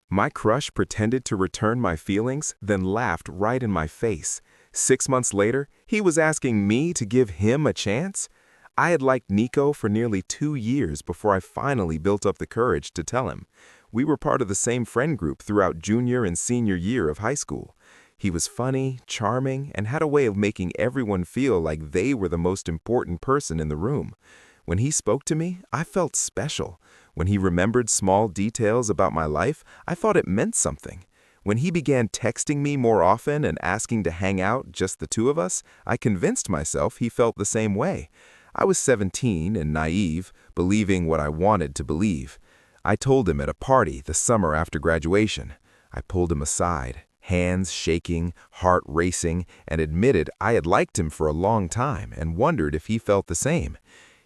My crush pretended to return my feelings, then laughed right in my face. 6 months later, he was asking me to give him a chance? I had liked Nico for nearly 2 years before I finally built up the courage to tell him. We were part of the same friend group throughout junior and senior year of high school. He was funny, charming, and had a way of making everyone feel like they were the most important person in the room. When he spoke to me, I felt special. When he remembered small details about my life, I thought it meant something. When he began texting me more often and asking to hang out, just the two of us, I convinced myself he felt the same way. I was 17 and naive, believing what I wanted to believe. I told him at a party the summer after graduation. I pulled him aside, hands shaking, heart racing, and admitted I had liked him for a long time and wondered if he felt the same.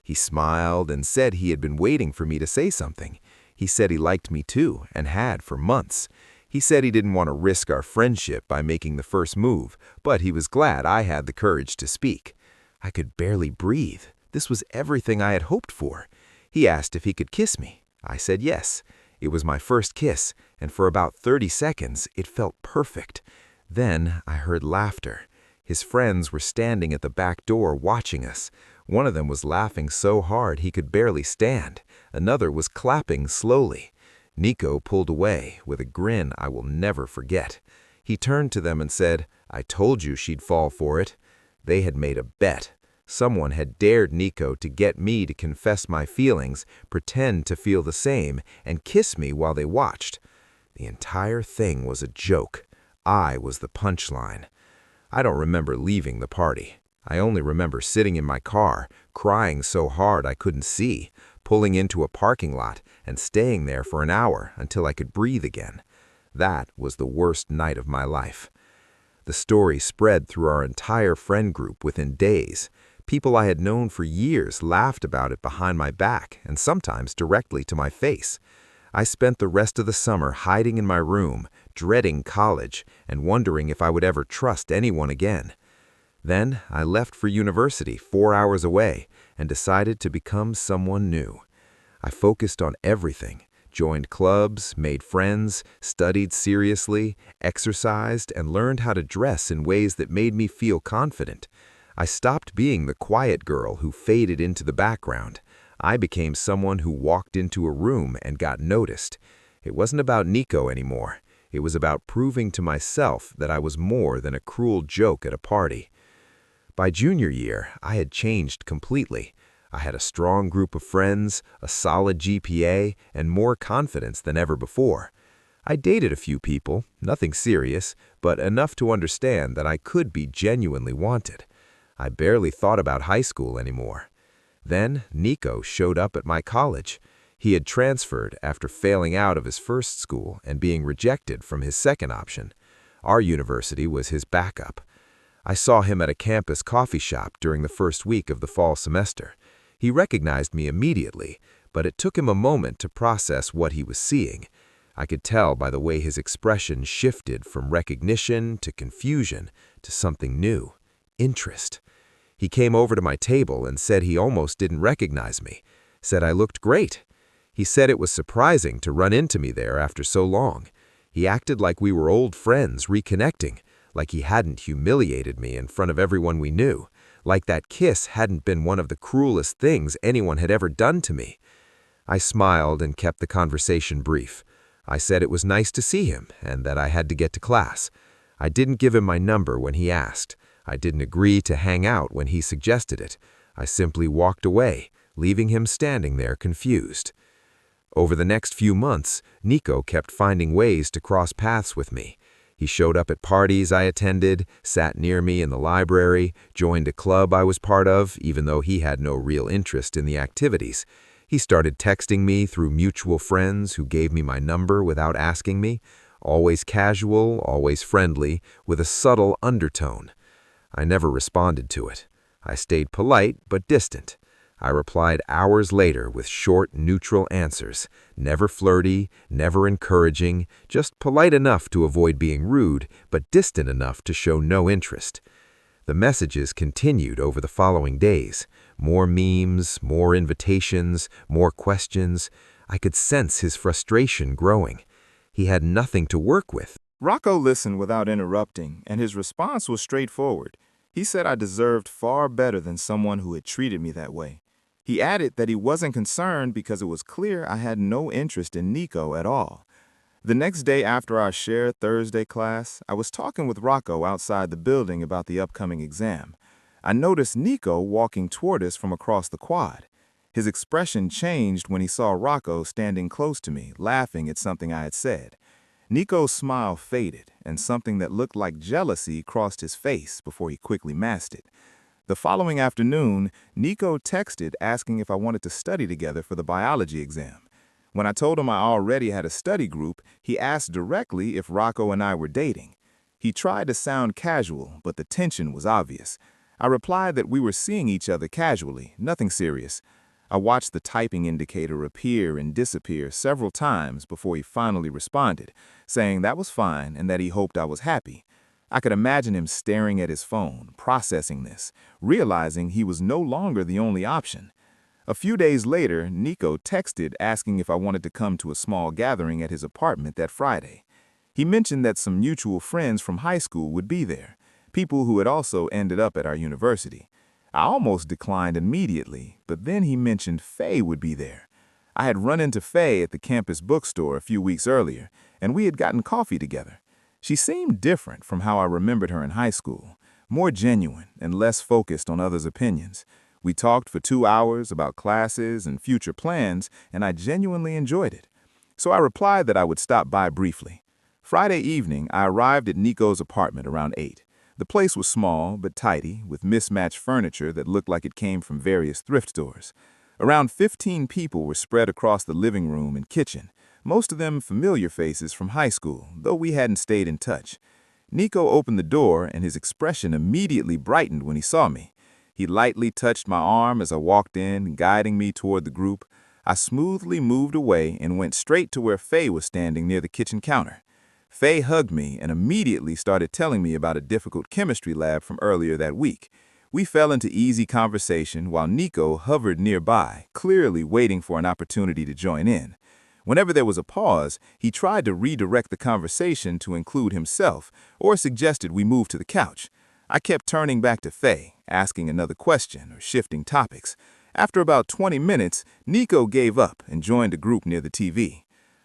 He smiled and said he had been waiting for me to say something. He said he liked me too, and had for months. He said he didn't want to risk our friendship by making the first move, but he was glad I had the courage to speak. I could barely breathe. This was everything I had hoped for. He asked if he could kiss me. I said yes. It was my first kiss, and for about 30 seconds, it felt perfect. Then I heard laughter. His friends were standing at the back door watching us. One of them was laughing so hard he could barely stand. Another was clapping slowly. Nico pulled away with a grin I will never forget. He turned to them and said, "I told you she'd fall for it." They had made a bet. Someone had dared Nico to get me to confess my feelings, pretend to feel the same, and kiss me while they watched. The entire thing was a joke. I was the punchline. I don't remember leaving the party. I only remember sitting in my car, crying so hard I couldn't see, pulling into a parking lot, and staying there for an hour until I could breathe again. That was the worst night of my life. The story spread through our entire friend group within days. People I had known for years laughed about it behind my back and sometimes directly to my face. I spent the rest of the summer hiding in my room, dreading college, and wondering if I would ever trust anyone again. Then I left for university 4 hours away and decided to become someone new. I focused on everything, joined clubs, made friends, studied seriously, exercised, and learned how to dress in ways that made me feel confident. I stopped being the quiet girl who faded into the background. I became someone who walked into a room and got noticed. It wasn't about Nico anymore. It was about proving to myself that I was more than a cruel joke at a party. By junior year, I had changed completely. I had a strong group of friends, a solid GPA, and more confidence than ever before. I dated a few people, nothing serious, but enough to understand that I could be genuinely wanted. I barely thought about high school anymore. Then Nico showed up at my college. He had transferred after failing out of his first school and being rejected from his second option. Our university was his backup. I saw him at a campus coffee shop during the first week of the fall semester. He recognized me immediately, but it took him a moment to process what he was seeing. I could tell by the way his expression shifted from recognition to confusion to something new, interest. He came over to my table and said he almost didn't recognize me, said I looked great. He said it was surprising to run into me there after so long. He acted like we were old friends reconnecting, like he hadn't humiliated me in front of everyone we knew, like that kiss hadn't been one of the cruelest things anyone had ever done to me. I smiled and kept the conversation brief. I said it was nice to see him and that I had to get to class. I didn't give him my number when he asked. I didn't agree to hang out when he suggested it. I simply walked away, leaving him standing there confused. Over the next few months, Nico kept finding ways to cross paths with me. He showed up at parties I attended, sat near me in the library, joined a club I was part of, even though he had no real interest in the activities. He started texting me through mutual friends who gave me my number without asking me, always casual, always friendly, with a subtle undertone. I never responded to it. I stayed polite but distant. I replied hours later with short, neutral answers, never flirty, never encouraging, just polite enough to avoid being rude, but distant enough to show no interest. The messages continued over the following days. More memes, more invitations, more questions. I could sense his frustration growing. He had nothing to work with. Rocco listened without interrupting, and his response was straightforward. He said I deserved far better than someone who had treated me that way. He added that he wasn't concerned because it was clear I had no interest in Nico at all. The next day after our shared Thursday class, I was talking with Rocco outside the building about the upcoming exam. I noticed Nico walking toward us from across the quad. His expression changed when he saw Rocco standing close to me, laughing at something I had said. Nico's smile faded, and something that looked like jealousy crossed his face before he quickly masked it. The following afternoon, Nico texted asking if I wanted to study together for the biology exam. When I told him I already had a study group, he asked directly if Rocco and I were dating. He tried to sound casual, but the tension was obvious. I replied that we were seeing each other casually, nothing serious. I watched the typing indicator appear and disappear several times before he finally responded, saying that was fine and that he hoped I was happy. I could imagine him staring at his phone, processing this, realizing he was no longer the only option. A few days later, Nico texted asking if I wanted to come to a small gathering at his apartment that Friday. He mentioned that some mutual friends from high school would be there, people who had also ended up at our university. I almost declined immediately, but then he mentioned Faye would be there. I had run into Faye at the campus bookstore a few weeks earlier, and we had gotten coffee together. She seemed different from how I remembered her in high school, more genuine and less focused on others' opinions. We talked for 2 hours about classes and future plans, and I genuinely enjoyed it. So I replied that I would stop by briefly. Friday evening, I arrived at Nico's apartment around 8. The place was small but tidy, with mismatched furniture that looked like it came from various thrift stores. Around 15 people were spread across the living room and kitchen, most of them familiar faces from high school, though we hadn't stayed in touch. Nico opened the door, and his expression immediately brightened when he saw me. He lightly touched my arm as I walked in, guiding me toward the group. I smoothly moved away and went straight to where Faye was standing near the kitchen counter. Faye hugged me and immediately started telling me about a difficult chemistry lab from earlier that week. We fell into easy conversation while Nico hovered nearby, clearly waiting for an opportunity to join in. Whenever there was a pause, he tried to redirect the conversation to include himself or suggested we move to the couch. I kept turning back to Faye, asking another question or shifting topics. After about 20 minutes, Nico gave up and joined a group near the TV.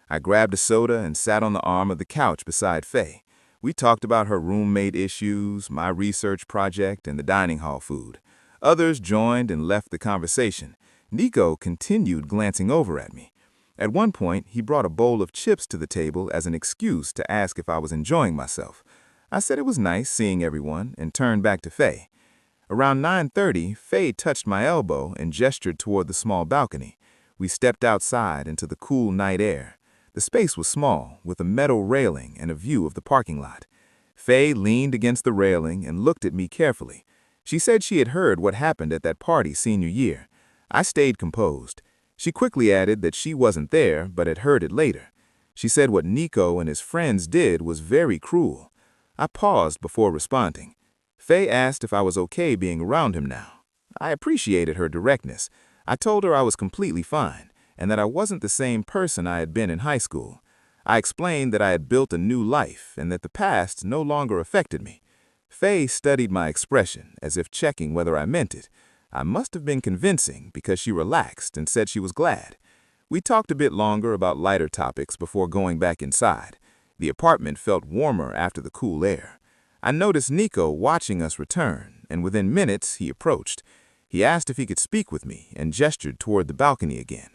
I grabbed a soda and sat on the arm of the couch beside Faye. We talked about her roommate issues, my research project, and the dining hall food. Others joined and left the conversation. Nico continued glancing over at me. At one point, he brought a bowl of chips to the table as an excuse to ask if I was enjoying myself. I said it was nice seeing everyone and turned back to Faye. Around 9:30, Faye touched my elbow and gestured toward the small balcony. We stepped outside into the cool night air. The space was small, with a metal railing and a view of the parking lot. Faye leaned against the railing and looked at me carefully. She said she had heard what happened at that party senior year. I stayed composed. She quickly added that she wasn't there, but had heard it later. She said what Nico and his friends did was very cruel. I paused before responding. Faye asked if I was okay being around him now. I appreciated her directness. I told her I was completely fine, and that I wasn't the same person I had been in high school. I explained that I had built a new life and that the past no longer affected me. Faye studied my expression as if checking whether I meant it. I must have been convincing because she relaxed and said she was glad. We talked a bit longer about lighter topics before going back inside. The apartment felt warmer after the cool air. I noticed Nico watching us return, and within minutes he approached. He asked if he could speak with me and gestured toward the balcony again.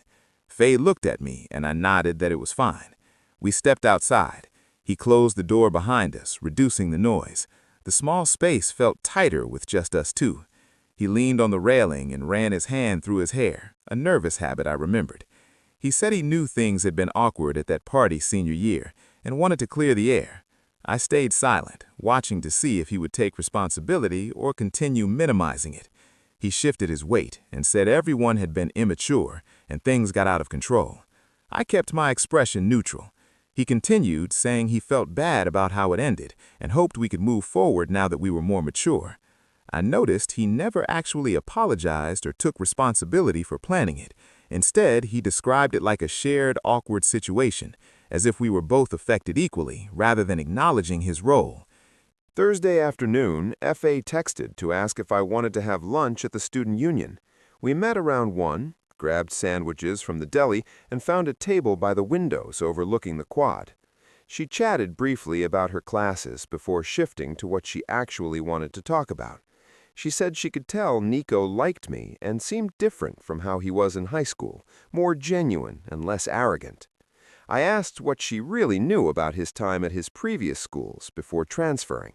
Faye looked at me, and I nodded that it was fine. We stepped outside. He closed the door behind us, reducing the noise. The small space felt tighter with just us two. He leaned on the railing and ran his hand through his hair, a nervous habit I remembered. He said he knew things had been awkward at that party senior year and wanted to clear the air. I stayed silent, watching to see if he would take responsibility or continue minimizing it. He shifted his weight and said everyone had been immature and things got out of control. I kept my expression neutral. He continued, saying he felt bad about how it ended and hoped we could move forward now that we were more mature. I noticed he never actually apologized or took responsibility for planning it, Instead, he described it like a shared, awkward situation, as if we were both affected equally, rather than acknowledging his role. Thursday afternoon, FA texted to ask if I wanted to have lunch at the student union. We met around 1, grabbed sandwiches from the deli, and found a table by the windows overlooking the quad. She chatted briefly about her classes before shifting to what she actually wanted to talk about. She said she could tell Nico liked me and seemed different from how he was in high school, more genuine and less arrogant. I asked what she really knew about his time at his previous schools before transferring.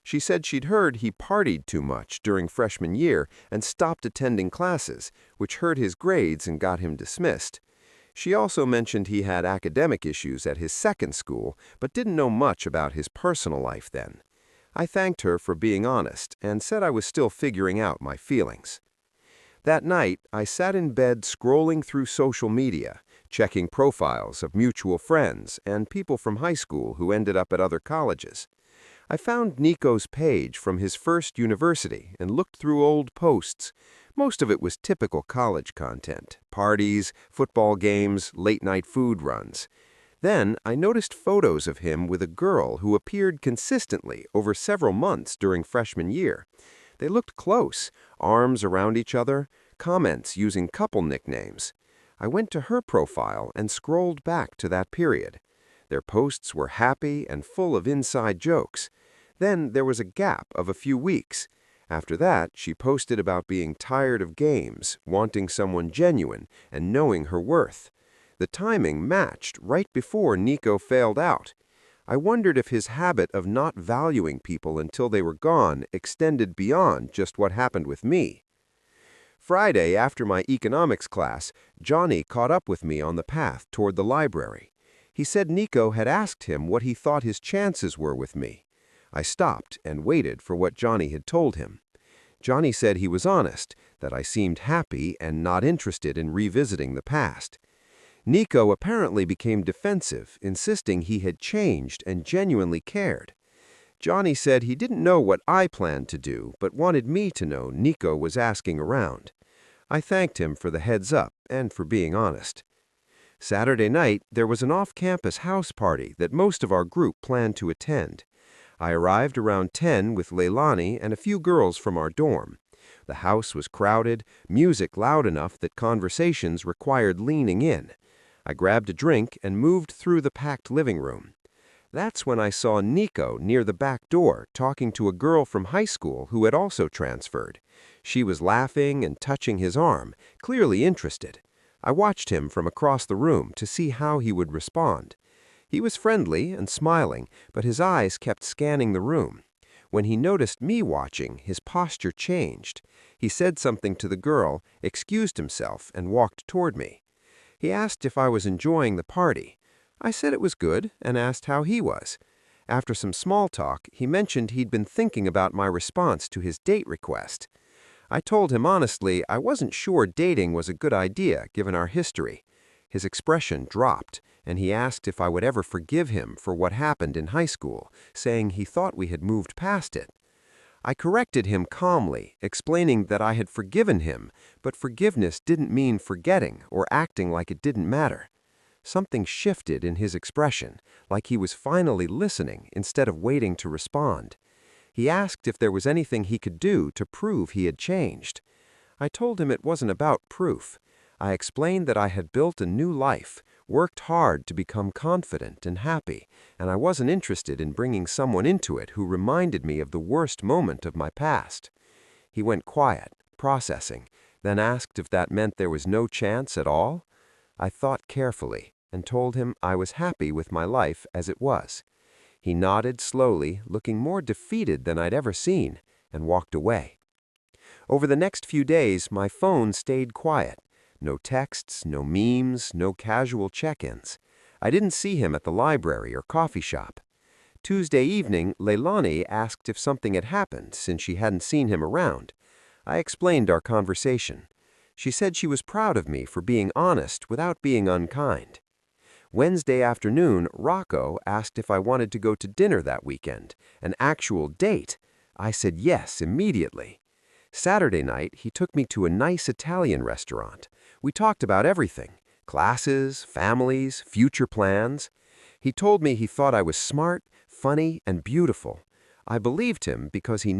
She said she'd heard he partied too much during freshman year and stopped attending classes, which hurt his grades and got him dismissed. She also mentioned he had academic issues at his second school, but didn't know much about his personal life then. I thanked her for being honest and said I was still figuring out my feelings. That night, I sat in bed scrolling through social media, checking profiles of mutual friends and people from high school who ended up at other colleges. I found Nico's page from his first university and looked through old posts. Most of it was typical college content: parties, football games, late-night food runs. Then I noticed photos of him with a girl who appeared consistently over several months during freshman year. They looked close, arms around each other, comments using couple nicknames. I went to her profile and scrolled back to that period. Their posts were happy and full of inside jokes. Then there was a gap of a few weeks. After that, she posted about being tired of games, wanting someone genuine, and knowing her worth. The timing matched right before Nico failed out. I wondered if his habit of not valuing people until they were gone extended beyond just what happened with me. Friday, after my economics class, Johnny caught up with me on the path toward the library. He said Nico had asked him what he thought his chances were with me. I stopped and waited for what Johnny had told him. Johnny said he was honest, that I seemed happy and not interested in revisiting the past. Nico apparently became defensive, insisting he had changed and genuinely cared. Johnny said he didn't know what I planned to do, but wanted me to know Nico was asking around. I thanked him for the heads up and for being honest. Saturday night, there was an off-campus house party that most of our group planned to attend. I arrived around 10 with Leilani and a few girls from our dorm. The house was crowded, music loud enough that conversations required leaning in. I grabbed a drink and moved through the packed living room. That's when I saw Nico near the back door talking to a girl from high school who had also transferred. She was laughing and touching his arm, clearly interested. I watched him from across the room to see how he would respond. He was friendly and smiling, but his eyes kept scanning the room. When he noticed me watching, his posture changed. He said something to the girl, excused himself, and walked toward me. He asked if I was enjoying the party. I said it was good and asked how he was. After some small talk, he mentioned he'd been thinking about my response to his date request. I told him honestly I wasn't sure dating was a good idea given our history. His expression dropped, and he asked if I would ever forgive him for what happened in high school, saying he thought we had moved past it. I corrected him calmly, explaining that I had forgiven him, but forgiveness didn't mean forgetting or acting like it didn't matter. Something shifted in his expression, like he was finally listening instead of waiting to respond. He asked if there was anything he could do to prove he had changed. I told him it wasn't about proof. I explained that I had built a new life, worked hard to become confident and happy, and I wasn't interested in bringing someone into it who reminded me of the worst moment of my past. He went quiet, processing, then asked if that meant there was no chance at all. I thought carefully and told him I was happy with my life as it was. He nodded slowly, looking more defeated than I'd ever seen, and walked away. Over the next few days, my phone stayed quiet. No texts, no memes, no casual check-ins. I didn't see him at the library or coffee shop. Tuesday evening, Leilani asked if something had happened since she hadn't seen him around. I explained our conversation. She said she was proud of me for being honest without being unkind. Wednesday afternoon, Rocco asked if I wanted to go to dinner that weekend, an actual date. I said yes immediately. Saturday night, he took me to a nice Italian restaurant. We talked about everything: classes, families, future plans. He told me he thought I was smart, funny, and beautiful. I believed him because he